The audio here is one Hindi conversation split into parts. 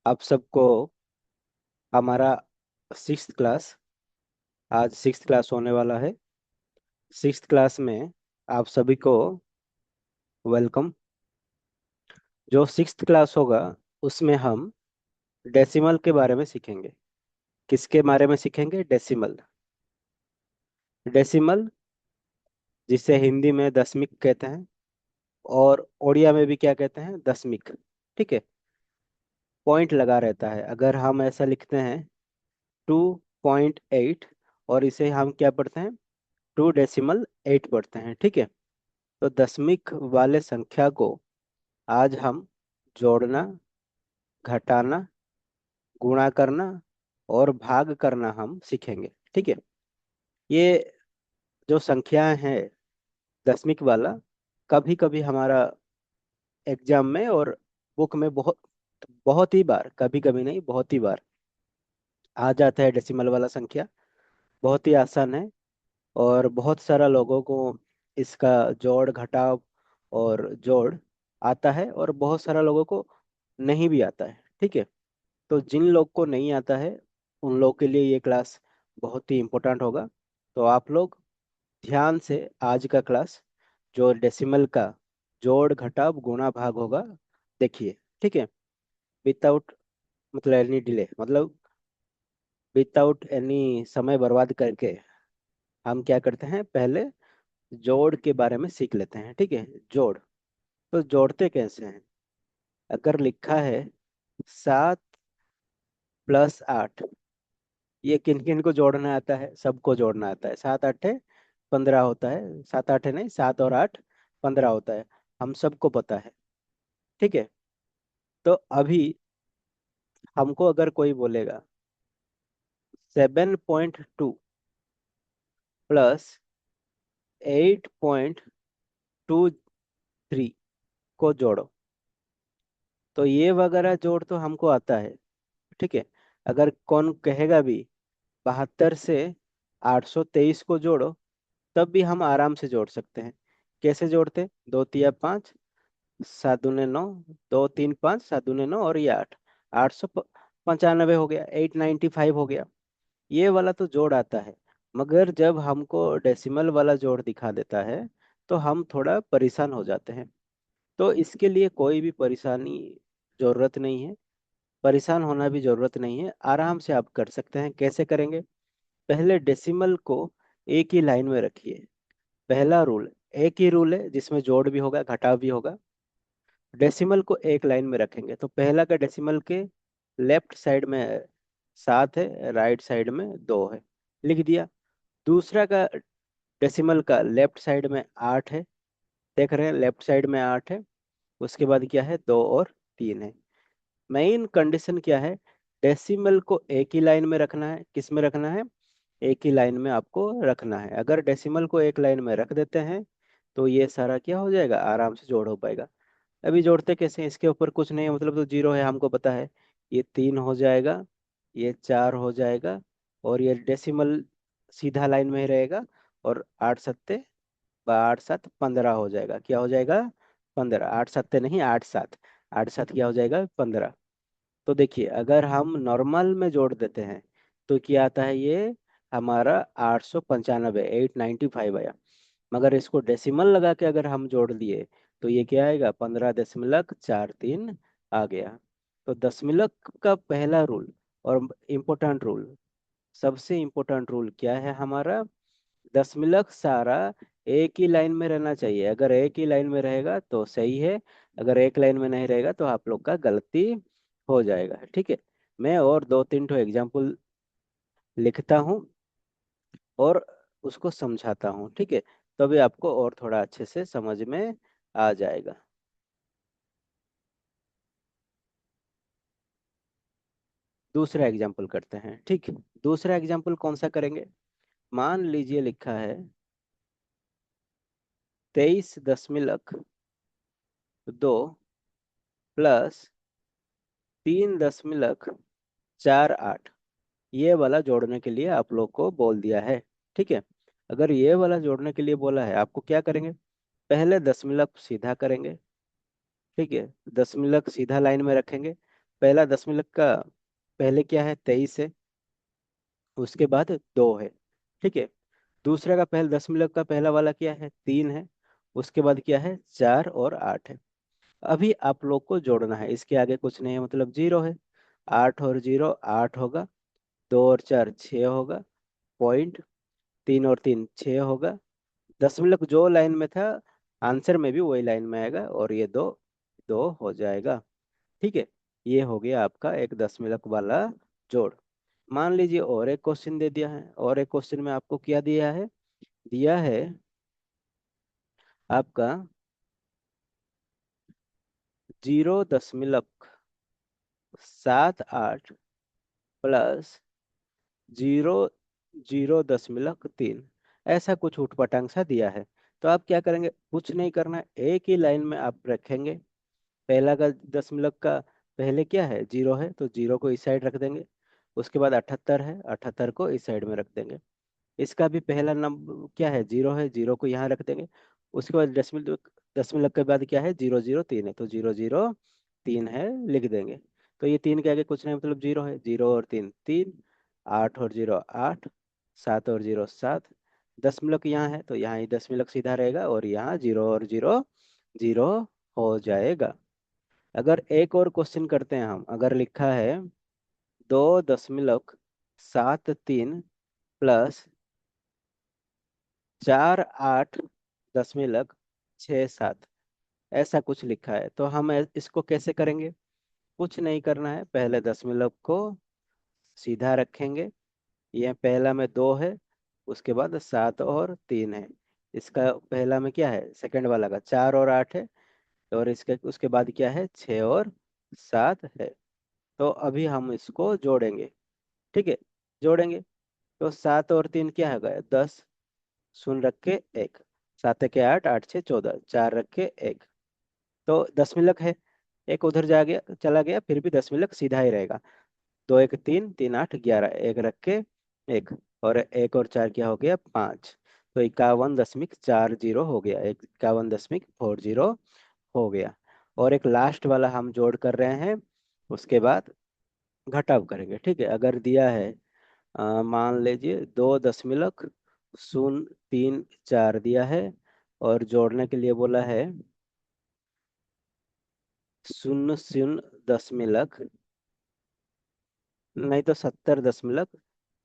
आप सबको हमारा सिक्स्थ क्लास, आज सिक्स्थ क्लास होने वाला है। सिक्स्थ क्लास में आप सभी को वेलकम। जो सिक्स्थ क्लास होगा उसमें हम डेसिमल के बारे में सीखेंगे। किसके बारे में सीखेंगे? डेसिमल। डेसिमल जिसे हिंदी में दशमिक कहते हैं और उड़िया में भी क्या कहते हैं? दशमिक। ठीक है। पॉइंट लगा रहता है। अगर हम ऐसा लिखते हैं 2.8 और इसे हम क्या पढ़ते हैं? 2.8 पढ़ते हैं। ठीक है। तो दशमिक वाले संख्या को आज हम जोड़ना, घटाना, गुणा करना और भाग करना हम सीखेंगे। ठीक है। ये जो संख्याएं हैं दशमिक वाला, कभी कभी हमारा एग्जाम में और बुक में बहुत बहुत ही बार, कभी कभी नहीं बहुत ही बार आ जाता है डेसिमल वाला संख्या। बहुत ही आसान है और बहुत सारा लोगों को इसका जोड़ घटाव और जोड़ आता है और बहुत सारा लोगों को नहीं भी आता है। ठीक है। तो जिन लोग को नहीं आता है उन लोग के लिए ये क्लास बहुत ही इम्पोर्टेंट होगा। तो आप लोग ध्यान से आज का क्लास, जो डेसिमल का जोड़ घटाव गुणा भाग होगा, देखिए। ठीक है। विदाउट मतलब एनी डिले, मतलब विदाउट एनी समय बर्बाद करके हम क्या करते हैं? पहले जोड़ के बारे में सीख लेते हैं। ठीक है। जोड़ तो जोड़ते कैसे हैं? अगर लिखा है 7 + 8, ये किन किन को जोड़ना आता है? सबको जोड़ना आता है। 7 × 8 = 15 होता है। 7 × 8 नहीं, 7 और 8 = 15 होता है। हम सबको पता है। ठीक है। तो अभी हमको अगर कोई बोलेगा 7.2 + 8.23 को जोड़ो, तो ये वगैरह जोड़ तो हमको आता है। ठीक है। अगर कौन कहेगा भी 72 से 823 को जोड़ो, तब भी हम आराम से जोड़ सकते हैं। कैसे जोड़ते? 2 × 3 = 5, 7 × 9, 2 × 3 = 5, 7 × 9 और ये 8, 895 हो गया, 895 हो गया। ये वाला तो जोड़ आता है। मगर जब हमको डेसिमल वाला जोड़ दिखा देता है तो हम थोड़ा परेशान हो जाते हैं। तो इसके लिए कोई भी परेशानी जरूरत नहीं है, परेशान होना भी जरूरत नहीं है। आराम से आप कर सकते हैं। कैसे करेंगे? पहले डेसिमल को एक ही लाइन में रखिए। पहला रूल, एक ही रूल है जिसमें जोड़ भी होगा घटाव भी होगा। डेसिमल को एक लाइन में रखेंगे तो पहला का डेसिमल के लेफ्ट साइड में 7 है, राइट साइड में 2 है, लिख दिया। दूसरा का डेसिमल का लेफ्ट साइड में 8 है, देख रहे हैं लेफ्ट साइड में 8 है। उसके बाद क्या है? 2 और 3 है। मेन कंडीशन क्या है? डेसिमल को एक ही लाइन में रखना है। किस में रखना है? एक ही लाइन में आपको रखना है। अगर डेसिमल को एक लाइन में रख देते हैं तो ये सारा क्या हो जाएगा? आराम से जोड़ हो पाएगा। अभी जोड़ते कैसे हैं? इसके ऊपर कुछ नहीं है, मतलब तो जीरो है, हमको पता है। ये 3 हो जाएगा, ये 4 हो जाएगा और ये डेसिमल सीधा लाइन में ही रहेगा। और 8 × 7 = 8 × 7 = 15 हो जाएगा। क्या हो जाएगा? 15। 8 × 7 नहीं, 8 × 7, 8 × 7 क्या हो जाएगा? 15। तो देखिए, अगर हम नॉर्मल में जोड़ देते हैं तो क्या आता है? ये हमारा 895, 895 आया। मगर इसको डेसिमल लगा के अगर हम जोड़ दिए तो ये क्या आएगा? 15.43 आ गया। तो दशमलव का पहला रूल और इम्पोर्टेंट रूल, सबसे इम्पोर्टेंट रूल क्या है हमारा? दशमलव सारा एक ही लाइन में रहना चाहिए। अगर एक ही लाइन में रहेगा तो सही है, अगर एक लाइन में नहीं रहेगा तो आप लोग का गलती हो जाएगा। ठीक है। मैं और 2 3 ठो एग्जाम्पल लिखता हूँ और उसको समझाता हूँ। ठीक है। तभी आपको और थोड़ा अच्छे से समझ में आ जाएगा। दूसरा एग्जाम्पल करते हैं। ठीक है। दूसरा एग्जाम्पल कौन सा करेंगे? मान लीजिए लिखा है 23.2 + 3.48, ये वाला जोड़ने के लिए आप लोग को बोल दिया है। ठीक है। अगर ये वाला जोड़ने के लिए बोला है, आपको क्या करेंगे? पहले दशमलव सीधा करेंगे। ठीक है। दशमलव सीधा लाइन में रखेंगे। पहला दशमलव का पहले क्या है, 23 है, उसके बाद 2 है। ठीक है। दूसरे का पहले दशमलव का पहला वाला क्या है, 3 है, उसके बाद क्या है, 4 और 8 है। अभी आप लोग को जोड़ना है, इसके आगे कुछ नहीं है, मतलब 0 है। 8 और 0 8 होगा, 2 और 4 6 होगा, पॉइंट, 3 और 3 6 होगा। दशमलव जो लाइन में था, आंसर में भी वही लाइन में आएगा, और ये दो दो हो जाएगा। ठीक है। ये हो गया आपका एक दशमलव वाला जोड़। मान लीजिए और एक क्वेश्चन दे दिया है, और एक क्वेश्चन में आपको क्या दिया है, दिया है आपका 0.78 प्लस 0.0.3, ऐसा कुछ उठपटांग सा दिया है। तो आप क्या करेंगे, कुछ नहीं करना है, एक ही लाइन में आप रखेंगे। पहला का दशमलव का पहले क्या है, 0 है, तो 0 को इस साइड रख देंगे। उसके बाद 78 है, 78 को इस साइड में रख देंगे। इसका भी पहला नंबर क्या है, 0 है, 0 को यहाँ रख देंगे। उसके बाद दशमलव, दशमलव के बाद क्या है, 0.0.3 है, तो 0.0.3 है, लिख देंगे। तो ये 3 के आगे कुछ नहीं, मतलब 0 है, 0 और 3 3, 8 और 0 8, 7 और 0 7। दशमलव यहाँ है, तो यहाँ ही दशमलव सीधा रहेगा, और यहाँ 0 और 0 0 हो जाएगा। अगर एक और क्वेश्चन करते हैं हम, अगर लिखा है 2.73 प्लस 48.67, ऐसा कुछ लिखा है, तो हम इसको कैसे करेंगे। कुछ नहीं करना है, पहले दशमलव को सीधा रखेंगे। यह पहला में 2 है, उसके बाद 7 और 3 है। इसका पहला में क्या है, सेकंड वाला का 4 और 8 है, और इसके उसके बाद क्या है, 6 और 7 है। तो अभी हम इसको जोड़ेंगे। ठीक है। जोड़ेंगे, तो 7 और 3 क्या हो गया, 10, शून्य रख के 1, 7 के 8, 8 6 14, 4 रख के 1, तो दशमलव है, एक उधर जा गया, चला गया, फिर भी दशमलव सीधा ही रहेगा। 2 1 3 3 8 11, एक रख के 1, और 1 और 4 क्या हो गया, 5। तो 51.40 हो गया, 51.40 हो गया। और एक लास्ट वाला हम जोड़ कर रहे हैं, उसके बाद घटाव करेंगे। ठीक है। अगर दिया है मान लीजिए 2.034 दिया है, और जोड़ने के लिए बोला है 00 दशमलव, नहीं तो 70 दशमलव,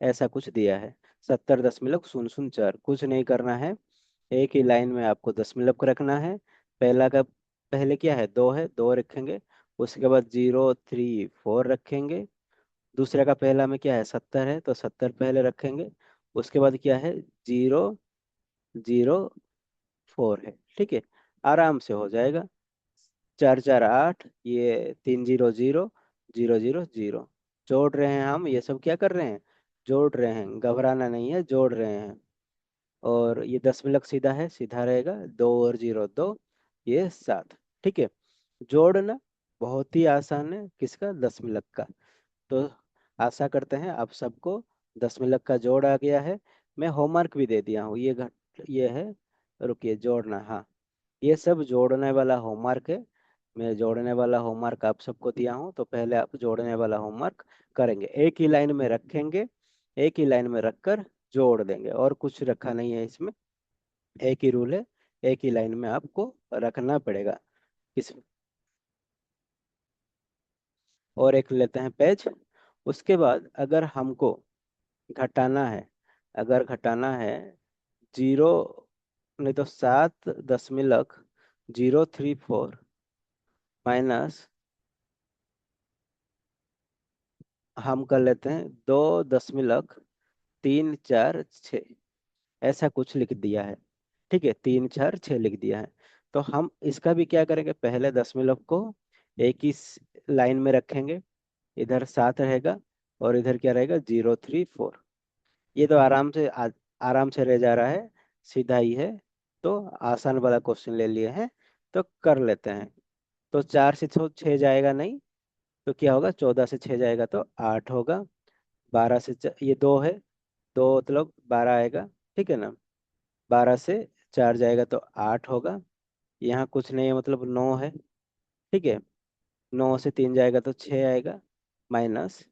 ऐसा कुछ दिया है। 70.004, कुछ नहीं करना है, एक ही लाइन में आपको दशमलव को रखना है। पहला का पहले क्या है, 2 है, 2 रखेंगे। उसके बाद 034 रखेंगे। दूसरे का पहला में क्या है, 70 है, तो 70 पहले रखेंगे। उसके बाद क्या है, 0.0.4 है। ठीक है। आराम से हो जाएगा। 4 4 8, ये 3 0 0 0 0 0। जोड़ रहे हैं हम, ये सब क्या कर रहे हैं, जोड़ रहे हैं, घबराना नहीं है, जोड़ रहे हैं। और ये दशमलव सीधा है, सीधा रहेगा, 2 और 0 2, ये 7। ठीक है। जोड़ना बहुत ही आसान है, किसका, दशमलव का। तो आशा करते हैं आप सबको दशमलव का जोड़ आ गया है। मैं होमवर्क भी दे दिया हूँ, ये है, रुकिए, जोड़ना, हाँ, ये सब जोड़ने वाला होमवर्क है। मैं जोड़ने वाला होमवर्क आप सबको दिया हूँ, तो पहले आप जोड़ने वाला होमवर्क करेंगे, एक ही लाइन में रखेंगे, एक ही लाइन में रखकर जोड़ देंगे, और कुछ रखा नहीं है इसमें, एक ही रूल है, एक ही लाइन में आपको रखना पड़ेगा। इस और एक लेते हैं पेज। उसके बाद अगर हमको घटाना है, अगर घटाना है 0, नहीं तो 7.034 माइनस, हम कर लेते हैं 2.346, ऐसा कुछ लिख दिया है। ठीक है, 3 4 6 लिख दिया है। तो हम इसका भी क्या करेंगे, पहले दशमलव को एक ही लाइन में रखेंगे, इधर 7 रहेगा, और इधर क्या रहेगा, 034। ये तो आराम से रह जा रहा है, सीधा ही है। तो आसान वाला क्वेश्चन ले लिए हैं, तो कर लेते हैं। तो 4 से 6 जाएगा नहीं, तो क्या होगा, 14 से 6 जाएगा तो 8 होगा। 12 से ये 2 है, 2 मतलब 12 आएगा। ठीक है ना। 12 से 4 जाएगा तो 8 होगा। यहाँ कुछ नहीं है, मतलब 9 है। ठीक है। नौ से तीन जाएगा तो छः आएगा, माइनस,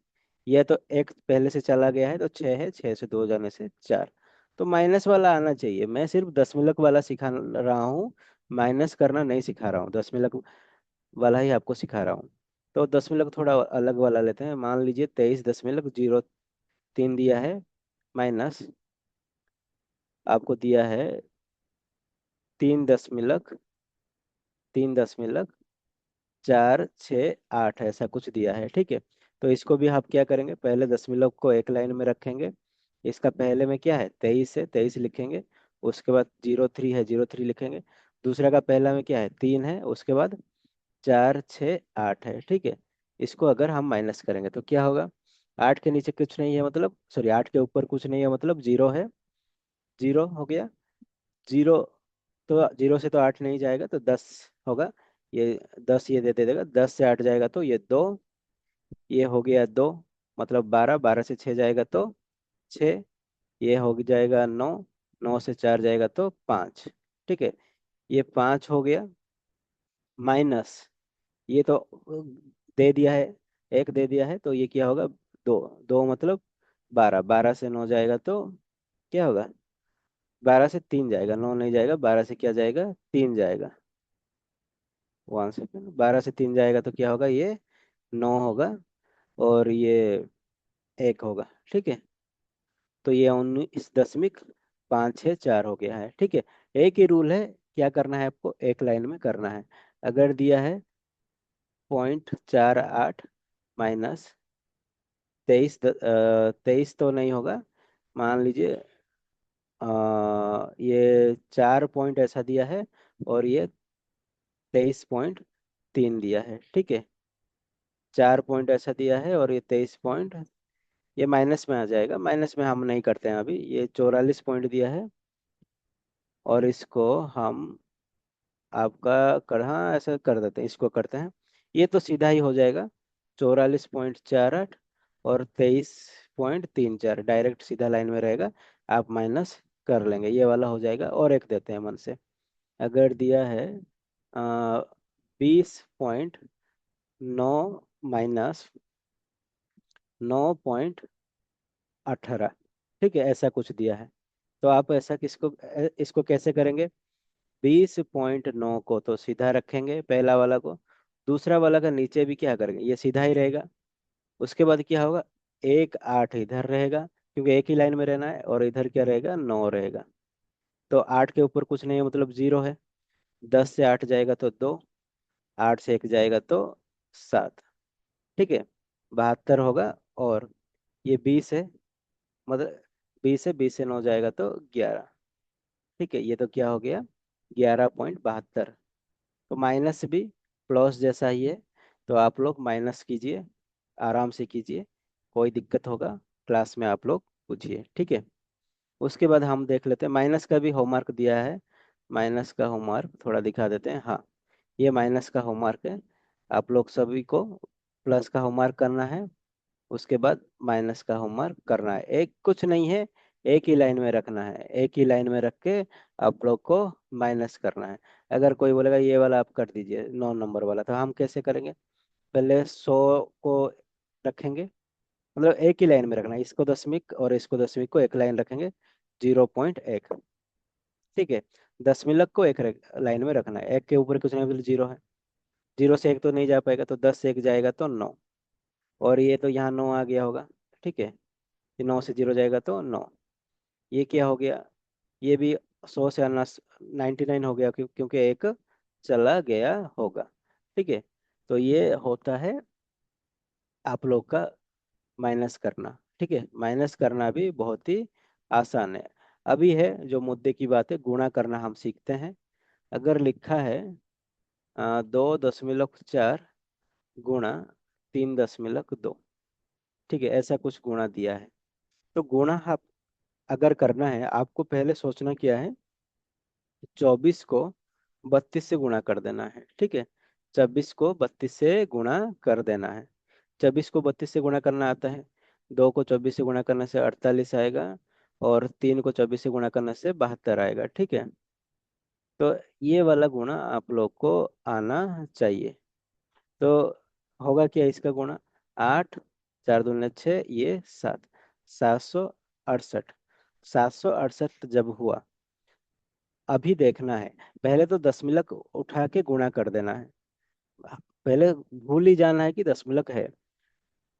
यह तो एक पहले से चला गया है तो छः है, छः से दो जाने से चार, तो माइनस वाला आना चाहिए। मैं सिर्फ दशमलव वाला सिखा रहा हूँ, माइनस करना नहीं सिखा रहा हूँ, दशमलव वाला ही आपको सिखा रहा हूँ। तो दशमलव थोड़ा अलग वाला लेते हैं, मान लीजिए 23.03 दिया है, माइनस आपको दिया है 3.468 ऐसा कुछ दिया है, ठीक है। तो इसको भी आप क्या करेंगे, पहले दशमलव को एक लाइन में रखेंगे, इसका पहले में क्या है 23 है, 23 लिखेंगे, उसके बाद 03 है, 03 लिखेंगे, दूसरा का पहला में क्या है 3 है, उसके बाद 468 है, ठीक है। इसको अगर हम माइनस करेंगे तो क्या होगा, 8 के नीचे कुछ नहीं है मतलब, सॉरी 8 के ऊपर कुछ नहीं है मतलब जीरो है, जीरो हो गया, जीरो, तो जीरो से तो 8 नहीं जाएगा तो 10 होगा, ये 10 ये दे देगा, 10 से 8 जाएगा तो ये दो, ये हो गया दो, मतलब 12, 12 से 6 जाएगा तो 6, ये हो जाएगा 9, 9 से 4 जाएगा तो 5, ठीक है। ये 5 हो गया, माइनस, ये तो दे दिया है, एक दे दिया है तो ये क्या होगा, दो, दो मतलब 12, 12 से 9 जाएगा तो क्या होगा, 12 से 3 जाएगा, 9 नहीं जाएगा, 12 से क्या जाएगा 3 जाएगा, 1 सेकेंड, 12 से 3 जाएगा तो क्या होगा, ये 9 होगा, और ये 1 होगा, ठीक है। तो ये 19.564 हो गया है, ठीक है। एक ही रूल है, क्या करना है आपको, एक लाइन में करना है। अगर दिया है 0.48 माइनस 23, 23 तो नहीं होगा, मान लीजिए ये 4 पॉइंट ऐसा दिया है, और ये 23.3 दिया है, ठीक है। 4 पॉइंट ऐसा दिया है और ये 23 पॉइंट, ये माइनस में आ जाएगा, माइनस में हम नहीं करते हैं अभी, ये 44 पॉइंट दिया है, और इसको हम आपका कर, हाँ ऐसा कर देते हैं, इसको करते हैं, ये तो सीधा ही हो जाएगा, 44.48 और 23.34 डायरेक्ट सीधा लाइन में रहेगा, आप माइनस कर लेंगे, ये वाला हो जाएगा, और एक देते हैं मन से। अगर दिया है 20.9 माइनस 9.18, ठीक है, ऐसा कुछ दिया है, तो आप ऐसा किसको इसको कैसे करेंगे, 20.9 को तो सीधा रखेंगे पहला वाला को, दूसरा वाला का नीचे भी क्या करेंगे, ये सीधा ही रहेगा, उसके बाद क्या होगा, एक आठ इधर रहेगा, क्योंकि एक ही लाइन में रहना है, और इधर क्या रहेगा 9 रहेगा, तो 8 के ऊपर कुछ नहीं है मतलब जीरो है, 10 से 8 जाएगा तो 2, 8 से 1 जाएगा तो 7, ठीक है, 72 होगा, और ये 20 है, मतलब 20 है, 20 से 9 जाएगा तो 11, ठीक है, ये तो क्या हो गया 11.72। तो माइनस भी प्लस जैसा ही है, तो आप लोग माइनस कीजिए, आराम से कीजिए, कोई दिक्कत होगा क्लास में आप लोग पूछिए, ठीक है। उसके बाद हम देख लेते हैं, माइनस का भी होमवर्क दिया है, माइनस का होमवर्क थोड़ा दिखा देते हैं, हाँ ये माइनस का होमवर्क है, आप लोग सभी को प्लस का होमवर्क करना है, उसके बाद माइनस का होमवर्क करना है, एक कुछ नहीं है, एक ही लाइन में रखना है, एक ही लाइन में रख के आप लोग को माइनस करना है। अगर कोई बोलेगा ये वाला आप कर दीजिए 9 नंबर वाला, तो हम कैसे करेंगे, पहले 100 को रखेंगे, मतलब एक ही लाइन में रखना है, इसको दशमिक और इसको दशमिक को एक लाइन रखेंगे, 0.1, ठीक है। दशमलव को एक लाइन में रखना है, एक के ऊपर कुछ नहीं, जीरो है, जीरो से एक तो नहीं जा पाएगा, तो 10 से एक जाएगा तो 9, और ये तो यहाँ 9 आ गया होगा, ठीक है, ये 9 से जीरो जाएगा तो 9, ये क्या हो गया, ये भी 100 से 99 हो गया, क्योंकि एक चला गया होगा, ठीक है। तो ये होता है आप लोग का माइनस करना, ठीक है, माइनस करना भी बहुत ही आसान है। अभी है जो मुद्दे की बात है, गुणा करना हम सीखते हैं। अगर लिखा है 2.4 गुणा 3.2, ठीक है, ऐसा कुछ गुणा दिया है, तो गुणा आप अगर करना है, आपको पहले सोचना क्या है, 24 को 32 से गुणा कर देना है, ठीक है, 24 को 32 से गुणा कर देना है, 24 को 32 से गुणा करना आता है, 2 को 24 से गुणा करने से 48 आएगा, और 3 को 24 से गुणा करने से 72 आएगा, ठीक है। तो ये वाला गुणा आप लोग को आना चाहिए। तो होगा क्या इसका गुणा? 8, 4 दूनी 6, ये 7, 768। 768 जब हुआ, अभी देखना है, पहले तो दशमलक उठा के गुणा कर देना है। पहले भूल ही जाना है कि दशमलक है,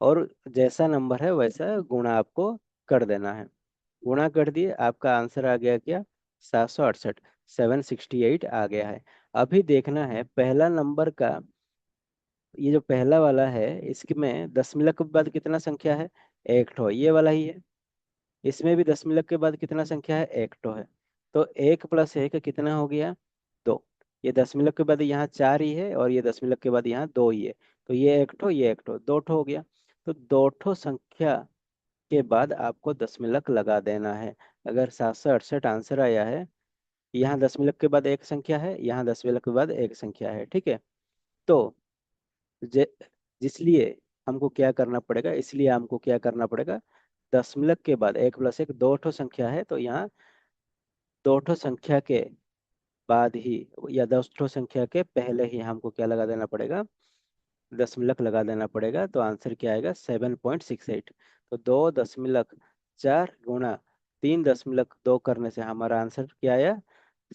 और जैसा नंबर है वैसा गुणा आपको कर देना है। गुणा कर दिए, आपका आंसर आ गया क्या? 768, 768 आ गया है। अभी देखना है पहला नंबर का, ये जो पहला वाला है इसमें दशमलव के बाद कितना संख्या है? एक ठो, ये वाला ही है। इसमें भी दशमलव के बाद कितना संख्या है? एक ठो है। तो 1 + 1 कितना हो गया? 2। ये दशमलव के बाद यहाँ 4 ही है, और ये दशमलव के बाद यहाँ 2 ही है। तो ये एक ठो, ये एक ठो, 2 ठो हो गया। तो 2 ठो संख्या के बाद आपको दशमलव लगा देना है। अगर 768 आंसर आया है, यहाँ दशमलव के बाद एक संख्या है, यहाँ दशमलव के बाद एक संख्या है, ठीक है। तो जे जिसलिए हमको क्या करना पड़ेगा, इसलिए हमको क्या करना पड़ेगा, दशमलव के बाद 1 + 1 2 ठो संख्या है, तो यहाँ 2 ठो संख्या के बाद ही, या 10 ठो संख्या के पहले ही हमको क्या लगा देना पड़ेगा? दशमलव लगा देना पड़ेगा। तो आंसर क्या आएगा? 7.68। तो 2.4 गुणा 3.2 करने से हमारा आंसर क्या आया?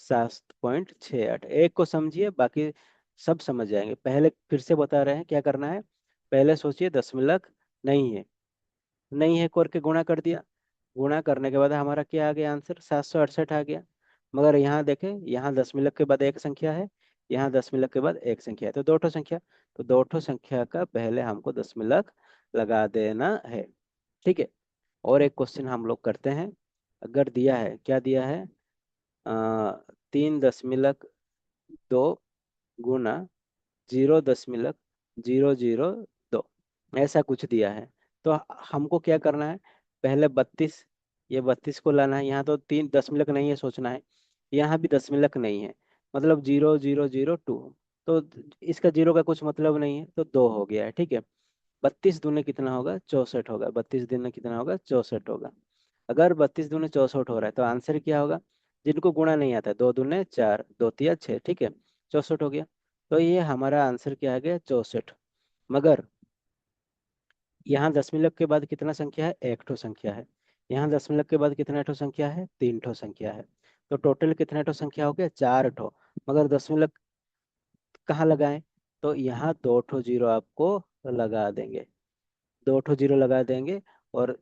7.68। एक को समझिए, बाकी सब समझ जाएंगे। पहले फिर से बता रहे हैं क्या करना है। पहले सोचिए दशमलव नहीं है, नहीं है करके गुणा कर दिया। गुणा करने के बाद हमारा क्या आ गया? आंसर 768 आ गया। मगर यहाँ देखें, यहाँ दशमलव के बाद एक संख्या है, यहाँ दशमलव के बाद एक संख्या है, तो 2 ठो संख्या। तो 2 ठो संख्या का पहले हमको दशमलव लगा देना है, ठीक है। और एक क्वेश्चन हम लोग करते हैं। अगर दिया है, क्या दिया है? 3.2 गुना 0.002, ऐसा कुछ दिया है। तो हमको क्या करना है? पहले 32, ये 32 को लाना है। यहाँ तो 3 दशमलव नहीं है, सोचना है। यहाँ भी दशमलव नहीं है, मतलब 0.002। तो इसका जीरो का कुछ मतलब नहीं है, तो 2 हो गया है, ठीक है। 32 दूनी कितना होगा? 64 होगा। 32 दूनी कितना होगा? 64 होगा। अगर 32 दूनी 64 हो रहा है, तो आंसर क्या होगा? जिनको गुणा नहीं आता, 2 दूने 4, 2 तिया 6, ठीक है, 64 हो गया। तो ये हमारा आंसर क्या आ गया? 64। मगर यहाँ दशमलव के बाद कितना संख्या है? एक ठो संख्या है। यहाँ दशमलव के बाद कितना ठो संख्या है? 3 ठो संख्या है। तो टोटल कितना ठो संख्या हो गया? 4 ठो। मगर दशमलव कहाँ लगाएं? तो यहाँ 2 ठो जीरो आपको लगा देंगे, 2 ठो जीरो लगा देंगे। और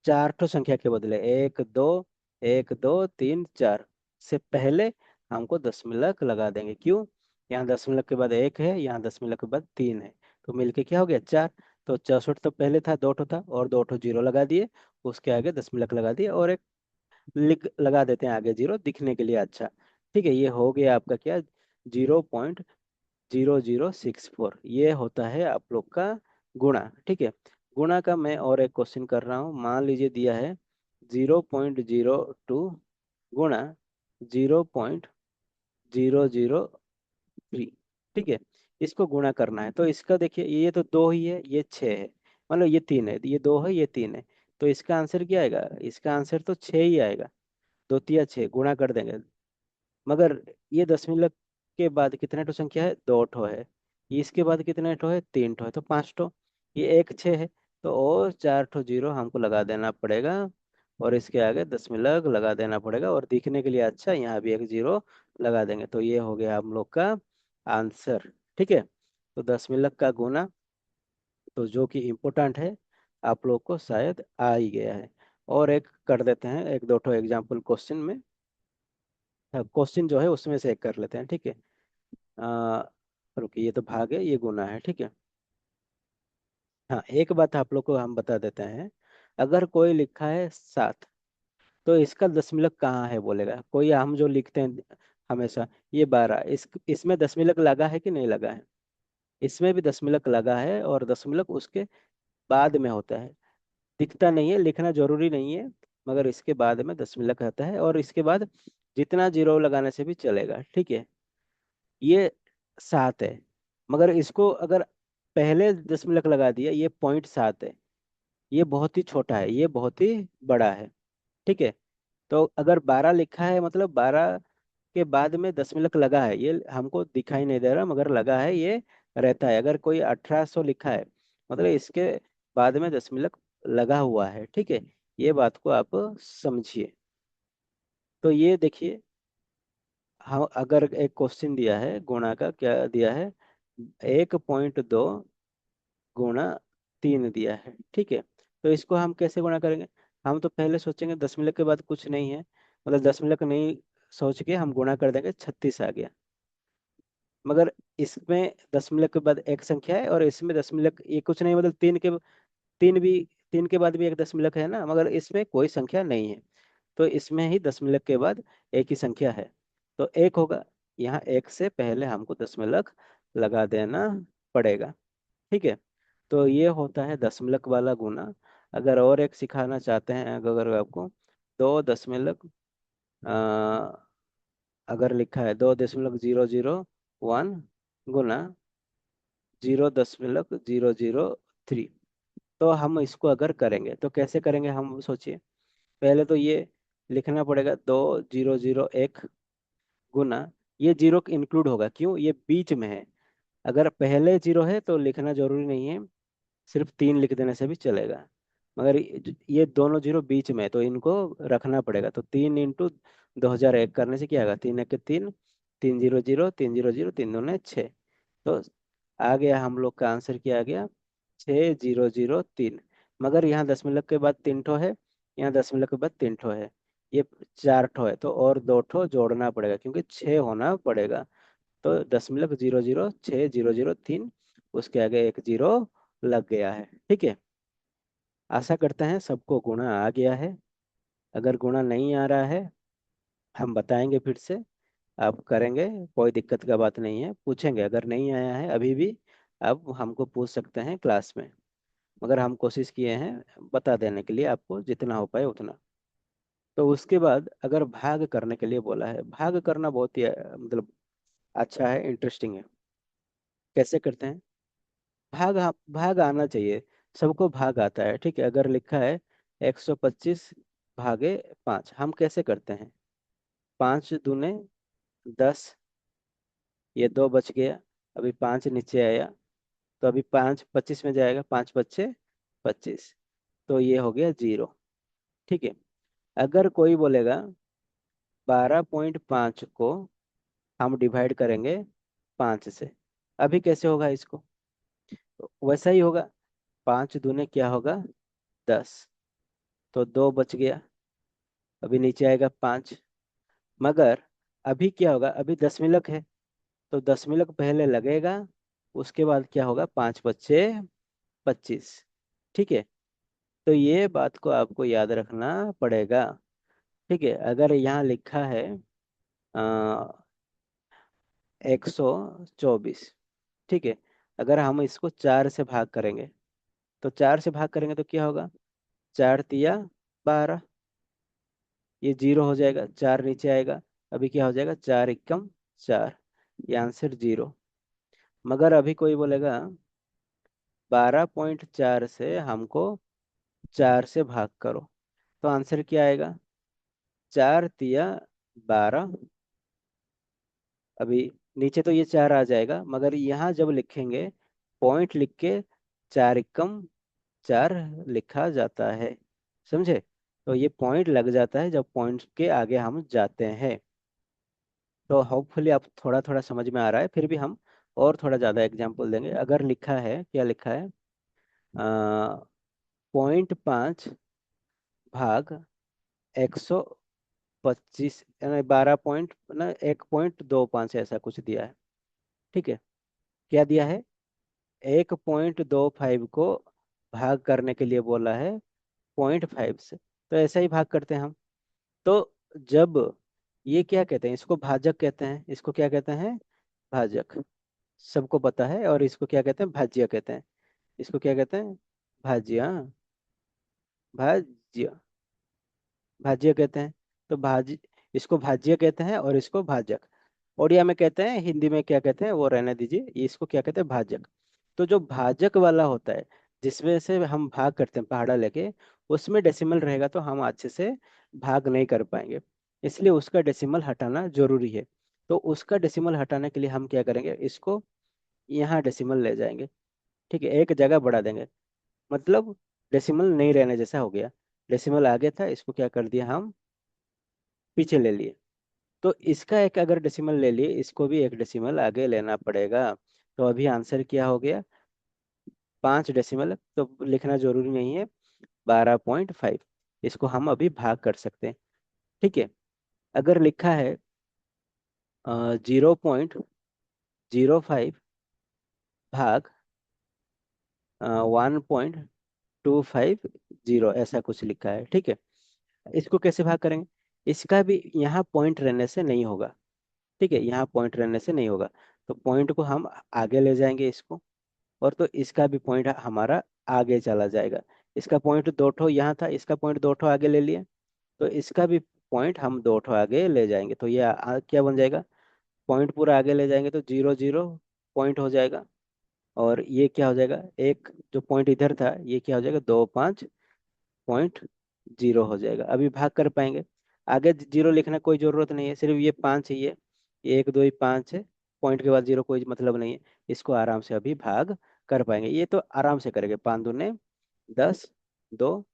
4 ठो संख्या के बदले 1 2 1 2 3 4 से पहले हमको दशमलव लगा देंगे। क्यों? यहाँ दशमलव के बाद एक है, यहाँ दशमलव के बाद 3 है, तो मिलके क्या हो गया? 4। तो 64 तो पहले था, 2 ठो था, और 2 ठो जीरो लगा दिए, उसके आगे दशमलव लगा दिए, और एक लिख लगा देते हैं आगे जीरो, दिखने के लिए अच्छा। ठीक है, ये हो गया आपका क्या? 0.0064, ये होता है आप लोग का गुणा, ठीक है। गुणा का मैं और एक क्वेश्चन कर रहा हूँ। मान लीजिए दिया है 0.02 गुणा 0.003, ठीक है। इसको गुणा करना है, तो इसका देखिए, ये तो 2 ही है, ये 6 है, मतलब ये 3 है, ये 2 है, ये 3 है। तो इसका आंसर क्या आएगा? इसका आंसर तो 6 ही आएगा। 2 तिया 6 गुणा कर देंगे। मगर ये दशमलव के बाद कितने ठो संख्या है? 2 ठो है। इसके बाद कितने ठो है? 3 ठो है, तो 5 ठो। ये एक 6 है, तो और 4 ठो जीरो हमको लगा देना पड़ेगा, और इसके आगे दशमलव लगा देना पड़ेगा, और दिखने के लिए अच्छा यहाँ भी एक जीरो लगा देंगे। तो ये हो गया हम लोग का आंसर, ठीक है। तो दशमलव का गुना, तो जो कि इम्पोर्टेंट है, आप लोग को शायद आ ही गया है। और एक कर देते हैं, एक दो ठो एग्जाम्पल क्वेश्चन में, क्वेश्चन जो है उसमें से एक कर लेते हैं, ठीक है। आ, रुकिए, ये तो भाग है, ये गुना है, ठीक है। हाँ, एक बात आप लोग को हम बता देते हैं। अगर कोई लिखा है 7, तो इसका दशमलव कहाँ है बोलेगा कोई। हम जो लिखते हैं हमेशा, ये 12, इसमें दशमलव लगा है कि नहीं लगा है? इसमें भी दशमलव लगा है, और दशमलव उसके बाद में होता है। दिखता नहीं है, लिखना जरूरी नहीं है, मगर इसके बाद में दशमलव रहता है, और इसके बाद जितना जीरो लगाने से भी चलेगा, ठीक है। ये 7 है, मगर इसको अगर पहले दशमलव लगा दिया, ये 0.7 है। ये बहुत ही छोटा है, ये बहुत ही बड़ा है, ठीक है। तो अगर 12 लिखा है, मतलब 12 के बाद में दशमलव लगा है, ये हमको दिखाई नहीं दे रहा, मगर लगा है ये रहता है। अगर कोई 1800 लिखा है मतलब इसके बाद में दशमलव लगा हुआ है, ठीक है। ये बात को आप समझिए। तो ये देखिए, हम अगर एक क्वेश्चन दिया है गुणा का, क्या दिया है, 1.2 गुणा 3 दिया है, ठीक है। तो इसको हम कैसे गुणा करेंगे? हम तो पहले सोचेंगे दशमलव के बाद कुछ नहीं है, मतलब दशमलव नहीं सोच के हम गुणा कर देंगे, 36 आ गया। मगर इसमें दशमलव के बाद एक संख्या है और इसमें दशमलव ये कुछ नहीं, मतलब तीन भी, तीन के बाद भी एक दशमलव है ना, मगर इसमें कोई संख्या नहीं है। तो इसमें ही दशमलव के बाद एक ही संख्या है, तो एक होगा। यहाँ एक से पहले हमको दशमलव लगा देना पड़ेगा, ठीक है। तो ये होता है दशमलव वाला गुना। अगर और एक सिखाना चाहते हैं, अगर आपको 2 दशमलव अगर लिखा है 2.001 गुना 0.003, तो हम इसको अगर करेंगे तो कैसे करेंगे, हम सोचिए। पहले तो ये लिखना पड़ेगा 2.001 गुना, ये जीरो इंक्लूड होगा, क्यों, ये बीच में है। अगर पहले जीरो है तो लिखना जरूरी नहीं है, सिर्फ 3 लिख देने से भी चलेगा। मगर ये दोनों जीरो बीच में है तो इनको रखना पड़ेगा। तो 3 × 2001 करने से क्या आएगा, 3 × 1 = 3, 3 0 0, 3 0 0, 3 2 6। तो आ गया हम लोग का आंसर, क्या आ गया, 6003। मगर यहाँ दशमलव के बाद 3 ठो है, यहाँ दशमलव के बाद 3 ठो है, ये 4 ठो है, तो और 2 ठो जोड़ना पड़ेगा क्योंकि 6 होना पड़ेगा। तो 0.00603, उसके आगे एक जीरो लग गया है, ठीक है। आशा करते हैं सबको गुणा आ गया है। अगर गुणा नहीं आ रहा है हम बताएंगे फिर से, आप करेंगे, कोई दिक्कत का बात नहीं है, पूछेंगे। अगर नहीं आया है अभी भी, आप हमको पूछ सकते हैं क्लास में। मगर हम कोशिश किए हैं बता देने के लिए आपको, जितना हो पाए उतना। तो उसके बाद अगर भाग करने के लिए बोला है, भाग करना बहुत ही मतलब अच्छा है, इंटरेस्टिंग है। कैसे करते हैं भाग? भाग आना चाहिए, सबको भाग आता है, ठीक है। अगर लिखा है 125 भागे 5, हम कैसे करते हैं, 5 दूने 10, ये 2 बच गया, अभी 5 नीचे आया, तो अभी 5 25 में जाएगा, 5 × 5 = 25, तो ये हो गया जीरो, ठीक है। अगर कोई बोलेगा 12.5 को हम डिवाइड करेंगे 5 से, अभी कैसे होगा इसको, तो वैसा ही होगा, 5 दूने क्या होगा, 10, तो 2 बच गया, अभी नीचे आएगा 5। मगर अभी क्या होगा, अभी दशमलव है तो दशमलव पहले लगेगा, उसके बाद क्या होगा, 5 × 5 = 25, ठीक है। तो ये बात को आपको याद रखना पड़ेगा, ठीक है। अगर यहाँ लिखा है 124, ठीक है। अगर हम इसको 4 से भाग करेंगे, तो 4 से भाग करेंगे तो क्या होगा, 4 × 3 = 12, ये जीरो हो जाएगा, 4 नीचे आएगा, अभी क्या हो जाएगा, 4 × 1 = 4, ये आंसर जीरो। मगर अभी कोई बोलेगा 12.4 से हमको 4 से भाग करो, तो आंसर क्या आएगा, 4 × 3 = 12, अभी नीचे तो ये 4 आ जाएगा, मगर यहाँ जब लिखेंगे पॉइंट लिख के 4 × 4 लिखा जाता है, समझे। तो ये पॉइंट लग जाता है जब पॉइंट के आगे हम जाते हैं। तो होपफुली आप थोड़ा थोड़ा समझ में आ रहा है, फिर भी हम और थोड़ा ज़्यादा एग्जाम्पल देंगे। अगर लिखा है, क्या लिखा है, 0.5 भाग 125, यानी 12 पॉइंट ना 1.25 ऐसा कुछ दिया है, ठीक है। क्या दिया है, 1.25 को भाग करने के लिए बोला है 0.5 से, तो ऐसा ही भाग करते हैं हम। तो जब ये क्या कहते हैं, इसको भाजक कहते हैं, इसको क्या कहते हैं, भाजक, सबको पता है। और इसको क्या कहते हैं, भाज्य कहते हैं, इसको क्या कहते हैं, भाज्य, हाँ, भाज्य, भाज्य कहते हैं। तो इसको भाज्य कहते हैं और इसको भाजक। उड़िया में कहते हैं, हिंदी में क्या कहते हैं वो रहने दीजिए, ये इसको क्या कहते हैं, भाजक। तो जो भाजक वाला होता है, जिसमें से हम भाग करते हैं पहाड़ा लेके, उसमें डेसिमल रहेगा तो हम अच्छे से भाग नहीं कर पाएंगे, इसलिए उसका डेसिमल हटाना जरूरी है। तो उसका डेसिमल हटाने के लिए हम क्या करेंगे, इसको यहाँ डेसिमल ले जाएंगे। ठीक है, एक जगह बढ़ा देंगे, मतलब डेसिमल नहीं रहने जैसा हो गया। डेसिमल आगे था, इसको क्या कर दिया हम, पीछे ले लिए। तो इसका एक अगर डेसिमल ले लिए, इसको भी एक डेसिमल आगे लेना पड़ेगा। तो अभी आंसर क्या हो गया, 5 डेसिमल, तो लिखना जरूरी नहीं है, 12.5। इसको हम अभी भाग कर सकते हैं। ठीक है, अगर लिखा है 0.05 भाग 1.250, ऐसा कुछ लिखा है। ठीक है, इसको कैसे भाग करेंगे, इसका भी यहाँ पॉइंट रहने से नहीं होगा। ठीक है, यहाँ पॉइंट रहने से नहीं होगा, तो पॉइंट को हम आगे ले जाएंगे इसको, और तो इसका भी पॉइंट हमारा आगे चला जाएगा। इसका पॉइंट दो ठो यहाँ था, इसका पॉइंट दो ठो आगे ले लिए, तो इसका भी पॉइंट हम दो ठो आगे ले जाएंगे, तो ये क्या बन जाएगा, पॉइंट पूरा आगे ले जाएंगे तो 0 0 पॉइंट हो जाएगा। और ये क्या हो जाएगा, एक जो पॉइंट इधर था ये क्या हो जाएगा, 25.0 हो जाएगा। अभी भाग कर पाएंगे, आगे जीरो लिखना कोई जरूरत नहीं है, सिर्फ ये 5 है, ये 1 2 5 है, पॉइंट के बाद जीरो कोई मतलब नहीं है। इसको आराम से अभी भाग कर पाएंगे, ये तो आराम से करेंगे, 5 दूने 10, 2।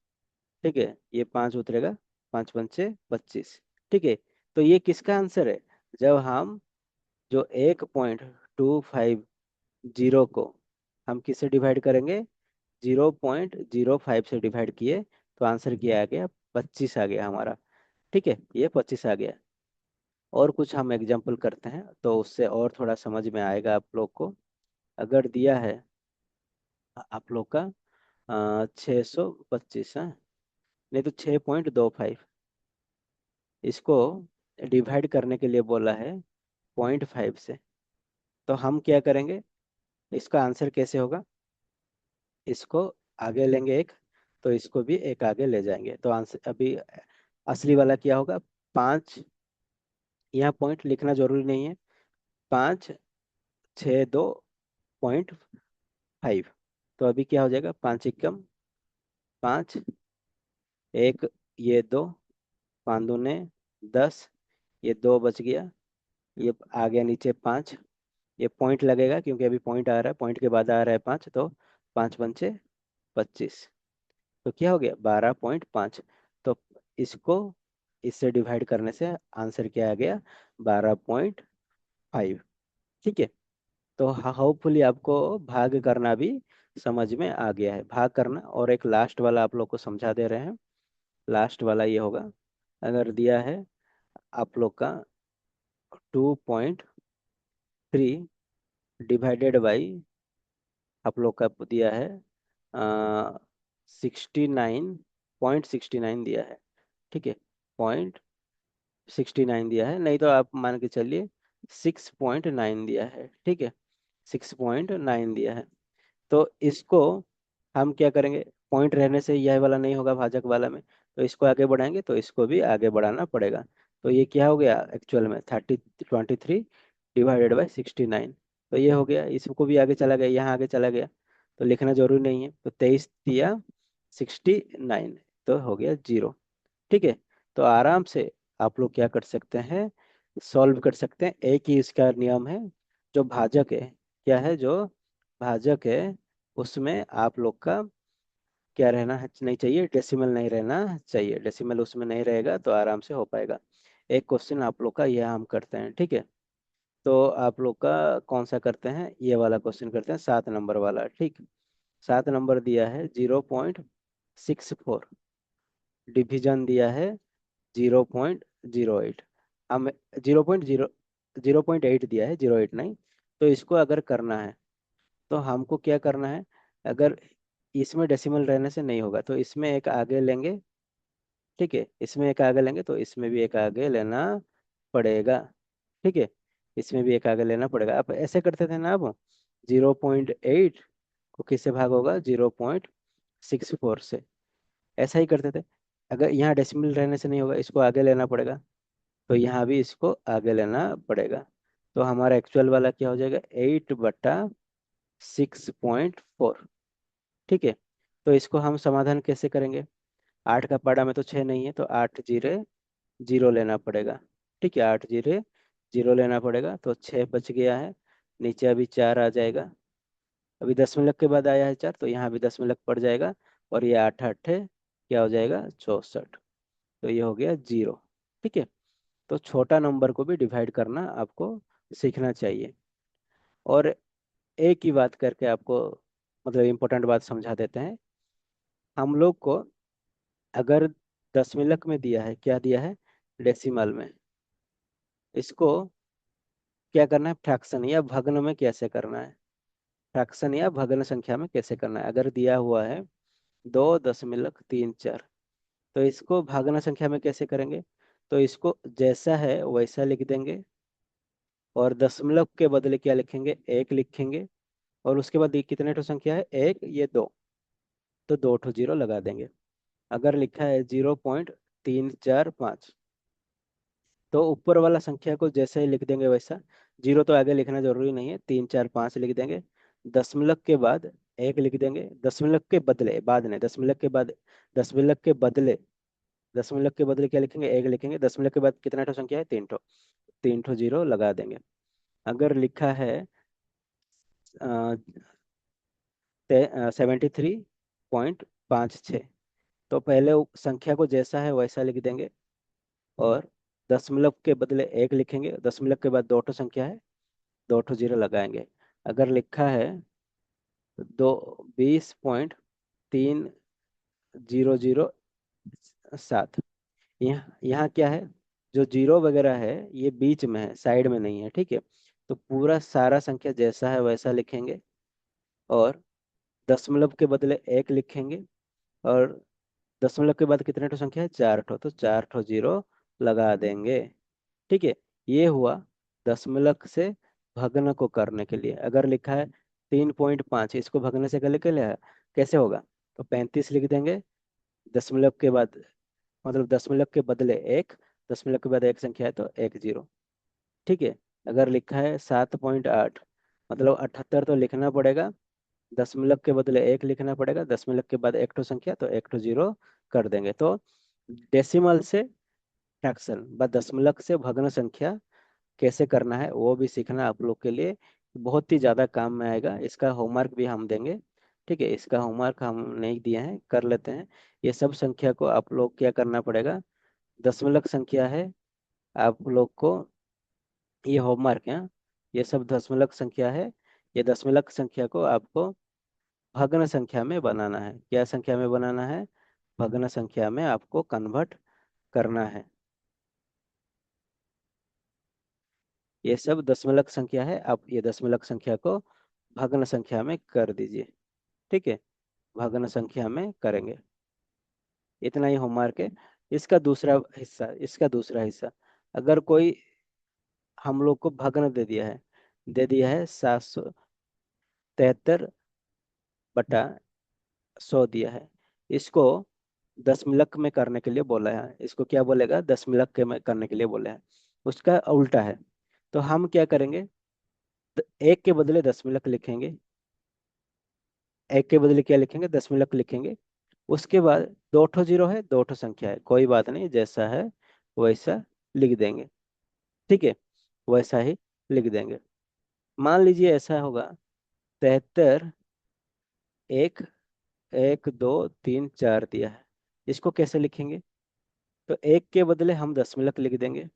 ठीक है, ये 5 उतरेगा, 5 5 25। ठीक है, तो ये किसका आंसर है, जब हम जो 1.250 को हम किससे डिवाइड करेंगे, 0.05 से डिवाइड किए, तो आंसर क्या आ गया, 25 आ गया हमारा। ठीक है, ये 25 आ गया। और कुछ हम एग्जाम्पल करते हैं तो उससे और थोड़ा समझ में आएगा आप लोग को। अगर दिया है आप लोग का 625 है, नहीं तो 6.25, इसको डिवाइड करने के लिए बोला है 0.5 से। तो हम क्या करेंगे, इसका आंसर कैसे होगा, इसको आगे लेंगे एक, तो इसको भी एक आगे ले जाएंगे, तो आंसर अभी असली वाला क्या होगा, 5। यहाँ पॉइंट लिखना जरूरी नहीं है, 5 6 2.5। तो अभी क्या हो जाएगा, 5 एकम 5, एक, ये 2, 5 दूने 10, ये 2 बच गया, ये आ गया नीचे 5। ये पॉइंट लगेगा क्योंकि अभी पॉइंट आ रहा है, पॉइंट के बाद आ रहा है 5, तो 5 5 25। तो क्या हो गया, 12.5। तो इसको इससे डिवाइड करने से आंसर क्या आ गया, 12.5। ठीक है, तो होपफुली आपको भाग करना भी समझ में आ गया है, भाग करना। और एक लास्ट वाला आप लोग को समझा दे रहे हैं, लास्ट वाला ये होगा, अगर दिया है आप लोग का 2.3 डिवाइडेड बाई, आप लोग का दिया है 69.69 दिया है। ठीक है, 0.69 दिया है, नहीं तो आप मान के चलिए 6.9 दिया है। ठीक है, 6.9 दिया है। तो इसको हम क्या करेंगे, पॉइंट रहने से यह वाला नहीं होगा भाजक वाला में, तो इसको आगे बढ़ाएंगे, तो इसको भी आगे बढ़ाना पड़ेगा। तो ये क्या हो गया एक्चुअल में, 23 डिवाइडेड बाई 69। तो ये हो गया, इसको भी आगे चला गया, यहाँ आगे चला गया, तो लिखना जरूरी नहीं है, तो 23 या 69, तो हो गया 0। ठीक है, तो आराम से आप लोग क्या कर सकते हैं, सॉल्व कर सकते हैं। एक ही इसका नियम है, जो भाजक है, क्या है जो भाजक है, उसमें आप लोग का क्या रहना नहीं चाहिए, डेसिमल नहीं रहना चाहिए। डेसिमल उसमें नहीं रहेगा तो आराम से हो पाएगा। एक क्वेश्चन आप लोग का यह हम करते हैं। ठीक है, तो आप लोग का कौन सा करते हैं, ये वाला क्वेश्चन करते हैं, 7 नंबर वाला। ठीक, 7 नंबर दिया है 0.64, डिवीजन दिया है 0.08, हम 0.8 दिया है, 0.8 नहीं। तो इसको अगर करना है तो हमको क्या करना है, अगर इसमें डेसिमल रहने से नहीं होगा तो इसमें एक आगे लेंगे। ठीक है, इसमें एक आगे लेंगे तो इसमें भी एक आगे लेना पड़ेगा। ठीक है, इसमें भी एक आगे लेना पड़ेगा। आप ऐसे करते थे ना, आप 0.8 को किससे भाग होगा, 0.64 से, ऐसा ही करते थे। अगर यहाँ डेसिमल रहने से नहीं होगा, इसको आगे लेना पड़ेगा, तो यहाँ भी इसको आगे लेना पड़ेगा। तो हमारा एक्चुअल वाला क्या हो जाएगा, 8/6.4। ठीक है, तो इसको हम समाधान कैसे करेंगे, 8 का पाड़ा में तो 6 नहीं है, तो 8 जीरो जीरो लेना पड़ेगा। ठीक है, 8 जीरो जीरो लेना पड़ेगा, तो 6 बच गया है। नीचे अभी 4 आ जाएगा। अभी दशमलव के बाद आया है 4, तो यहाँ भी दशमलव पड़ जाएगा। और ये 8 8 क्या हो जाएगा, 64। तो ये हो गया 0। ठीक है। तो छोटा नंबर को भी डिवाइड करना आपको सीखना चाहिए। और एक ही बात करके आपको मतलब इम्पोर्टेंट बात समझा देते हैं। हम लोग को अगर दशमलव में दिया है, क्या दिया है, डेसिमल में, इसको क्या करना है, फ्रैक्शन या भग्न में कैसे करना है, फ्रैक्शन या भग्न संख्या में कैसे करना है। अगर दिया हुआ है 2.34, तो इसको भग्न संख्या में कैसे करेंगे, तो इसको जैसा है वैसा लिख देंगे। और दशमलव के बदले क्या लिखेंगे, 1 लिखेंगे। और उसके बाद ये कितने ठो संख्या है, एक, ये 2, तो 2 ठो जीरो लगा देंगे। अगर लिखा है 0.345, तो ऊपर वाला संख्या को जैसे ही लिख देंगे वैसा। जीरो तो आगे लिखना जरूरी नहीं है, 3 4 5 लिख देंगे। दशमलव के बाद 1 लिख देंगे, दशमलव के बदले, बाद में दशमलव के बाद, दशमलव के बदले, दशमलव के बदले क्या लिखेंगे, 1 लिखेंगे। दशमलव के बाद कितना ठो संख्या है, 3 ठो, 3 ठो जीरो लगा देंगे। अगर लिखा है 73.56, तो पहले संख्या को जैसा है वैसा लिख देंगे। और दशमलव के बदले 1 लिखेंगे, दशमलव के बाद 2 ठो संख्या है, 2 ठो जीरो लगाएंगे। अगर लिखा है 20.3007, यहाँ यहाँ क्या है, जो जीरो वगैरह है ये बीच में है, साइड में नहीं है। ठीक है। तो पूरा सारा संख्या जैसा है वैसा लिखेंगे। और दशमलव के बदले 1 लिखेंगे। और दशमलव के बाद कितने ठो संख्या है, 4 ठो, तो 4 ठो जीरो लगा देंगे। ठीक है। ये हुआ दशमलव से भग्न को करने के लिए। अगर लिखा है 3.5, इसको भग्न से कर के लिया कैसे होगा, तो 35 लिख देंगे। दशमलव के बाद मतलब दशमलव के बदले 1, दशमलव के बाद एक संख्या है तो 1 जीरो। ठीक है। अगर लिखा है 7.8, मतलब 78 तो लिखना पड़ेगा, दशमलव के बदले 1 लिखना पड़ेगा, दशमलव के बाद एक ठो संख्या तो 1 ठो जीरो कर देंगे। तो डेसिमल से फ्रैक्शन व दशमलव से भग्न संख्या कैसे करना है वो भी सीखना आप लोग के लिए बहुत ही ज़्यादा काम में आएगा। इसका होमवर्क भी हम देंगे। ठीक है। इसका होमवर्क हम नहीं दिए हैं, कर लेते हैं। ये सब संख्या को आप लोग क्या करना पड़ेगा, दशमलव संख्या है आप लोग को, ये होमवर्क है। ये सब दशमलव संख्या है। ये दशमलव संख्या को आपको भग्न संख्या में बनाना है। क्या संख्या में बनाना है, भग्न संख्या में आपको कन्वर्ट करना है। ये सब दशमलव संख्या है, आप ये दशमलव संख्या को भग्न संख्या में कर दीजिए। ठीक है। भग्न संख्या में करेंगे। इतना ही होमवर्क है। इसका दूसरा हिस्सा, अगर कोई हम लोग को भग्न दे दिया है 773/100 दिया है। इसको दशमलव में करने के लिए बोला है, इसको क्या बोलेगा, दशमलव के में करने के लिए बोला है। उसका उल्टा है। तो हम क्या करेंगे, 1 के बदले दशमलव लिखेंगे। 1 के बदले क्या लिखेंगे, दशमलव लिखेंगे। उसके बाद 2 ठो जीरो है, 2 ठो संख्या है, कोई बात नहीं, जैसा है वैसा लिख देंगे। ठीक है। वैसा ही लिख देंगे। मान लीजिए ऐसा होगा 73, 1, 1 2 3 4 दिया है। इसको कैसे लिखेंगे, तो 1 के बदले हम दशमलव लिख देंगे।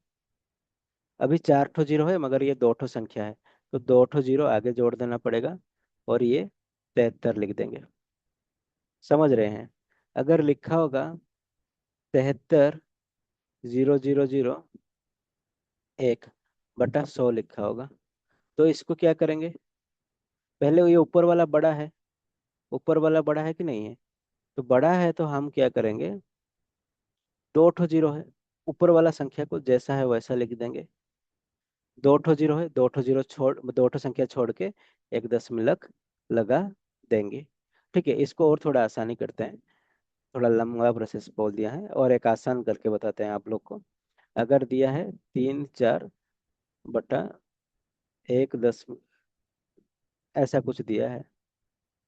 अभी 4 ठो जीरो है मगर ये 2 ठो संख्या है, तो 2 ठो जीरो आगे जोड़ देना पड़ेगा। और ये 73 लिख देंगे। समझ रहे हैं। अगर लिखा होगा 73,000,1/100 लिखा होगा, तो इसको क्या करेंगे, पहले ये ऊपर वाला बड़ा है, ऊपर वाला बड़ा है कि नहीं है, तो बड़ा है तो हम क्या करेंगे, 2 ठो जीरो है, ऊपर वाला संख्या को जैसा है वैसा लिख देंगे। 2 ठो जीरो है, 2 ठो जीरो छोड़, 2 ठो संख्या छोड़ के एक दशमलव लगा देंगे। ठीक है। इसको और थोड़ा आसानी करते हैं। थोड़ा लंबा प्रोसेस बोल दिया है और एक आसान करके बताते हैं आप लोग को। अगर दिया है 3 4/1 ऐसा कुछ दिया है,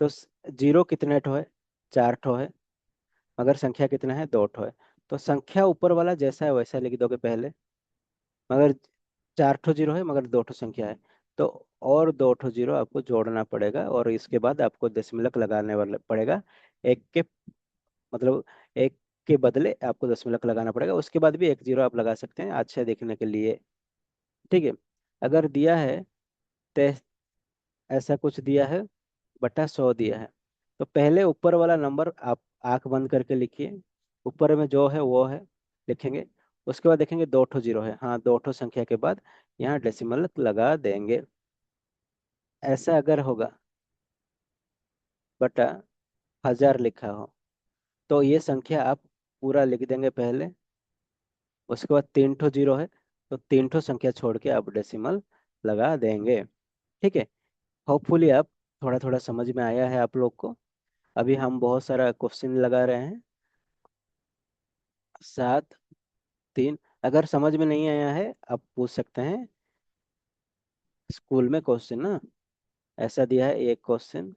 तो जीरो कितने ठो है, 4 ठो है, मगर संख्या कितना है, 2 ठो है। तो संख्या ऊपर वाला जैसा है वैसा लिख दोगे पहले, मगर 4 ठो जीरो है मगर 2 ठो संख्या है। तो और दो ठो जीरो आपको जोड़ना पड़ेगा, और इसके बाद आपको दशमलव लगाने वाला पड़ेगा। एक के मतलब एक के बदले आपको दशमलव लगाना पड़ेगा, उसके बाद भी एक जीरो आप लगा सकते हैं अच्छा देखने के लिए। ठीक है। अगर दिया है ते ऐसा कुछ दिया है, बटा 100 दिया है, तो पहले ऊपर वाला नंबर आप आंख बंद करके लिखिए। ऊपर में जो है वो है, लिखेंगे। उसके बाद देखेंगे दो ठो जीरो है, हाँ दो ठो संख्या के बाद यहाँ डेसिमल लगा देंगे। ऐसा अगर होगा बटा 1000 लिखा हो, तो ये संख्या आप पूरा लिख देंगे पहले। उसके बाद तीन ठो जीरो है, तो तीन ठो संख्या छोड़ के आप डेसिमल लगा देंगे। ठीक है। होपफुली आप थोड़ा थोड़ा समझ में आया है आप लोग को। अभी हम बहुत सारा क्वेश्चन लगा रहे हैं। 7 3, अगर समझ में नहीं आया है आप पूछ सकते हैं स्कूल में क्वेश्चन ना। ऐसा दिया है एक क्वेश्चन,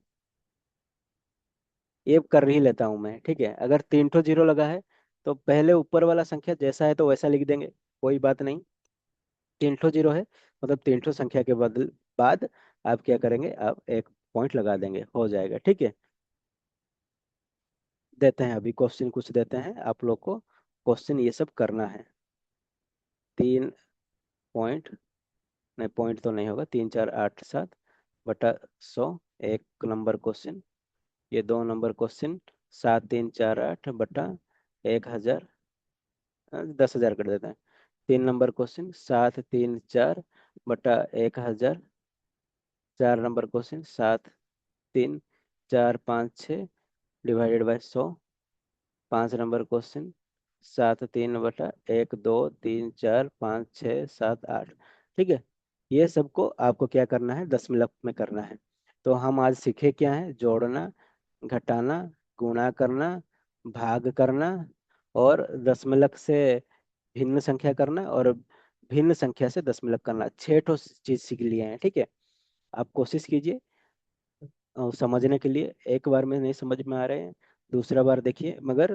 ये कर ही लेता हूँ मैं। ठीक है। अगर तीन ठो जीरो लगा है, तो पहले ऊपर वाला संख्या जैसा है तो वैसा लिख देंगे, कोई बात नहीं। तीन ठो जीरो है, मतलब तीन ठो संख्या के बदल बाद आप क्या करेंगे, आप एक पॉइंट लगा देंगे, हो जाएगा। ठीक है। देते हैं अभी क्वेश्चन कुछ देते हैं आप लोग को। क्वेश्चन ये सब करना है। 3 पॉइंट, नहीं पॉइंट तो नहीं होगा, 3 4 8 7 बटा 100, एक नंबर क्वेश्चन। ये 2 नंबर क्वेश्चन, 7 3 4 8 बटा 1000, 10,000 कर देते हैं। 3 नंबर क्वेश्चन, 7 3 4 बटा 1000। 4 number question, 7 3 4 5 6 divided by 100। 5 number question, 7 3 बटा 1 2 3 4 5 6 7 8। ठीक है। ये सबको आपको क्या करना है, दशमलव में करना है। तो हम आज सीखे क्या है, जोड़ना, घटाना, गुणा करना, भाग करना, और दशमलव से भिन्न संख्या करना, और भिन्न संख्या से दशमलव करना। 6 ठो चीज सीख लिए हैं। ठीक है। आप कोशिश कीजिए समझने के लिए। एक बार में नहीं समझ में आ रहे हैं, दूसरा बार देखिए, मगर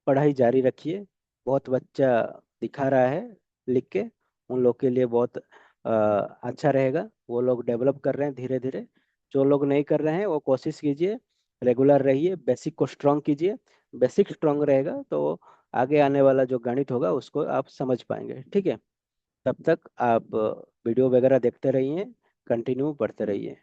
पढ़ाई जारी रखिए। बहुत बच्चा दिखा रहा है लिख के, उन लोग के लिए बहुत अच्छा रहेगा। वो लोग डेवलप कर रहे हैं धीरे धीरे। जो लोग नहीं कर रहे हैं वो कोशिश कीजिए, रेगुलर रहिए, बेसिक को स्ट्रांग कीजिए। बेसिक स्ट्रांग रहेगा तो आगे आने वाला जो गणित होगा उसको आप समझ पाएंगे। ठीक है। तब तक आप वीडियो वगैरह देखते रहिए, कंटिन्यू पढ़ते रहिए।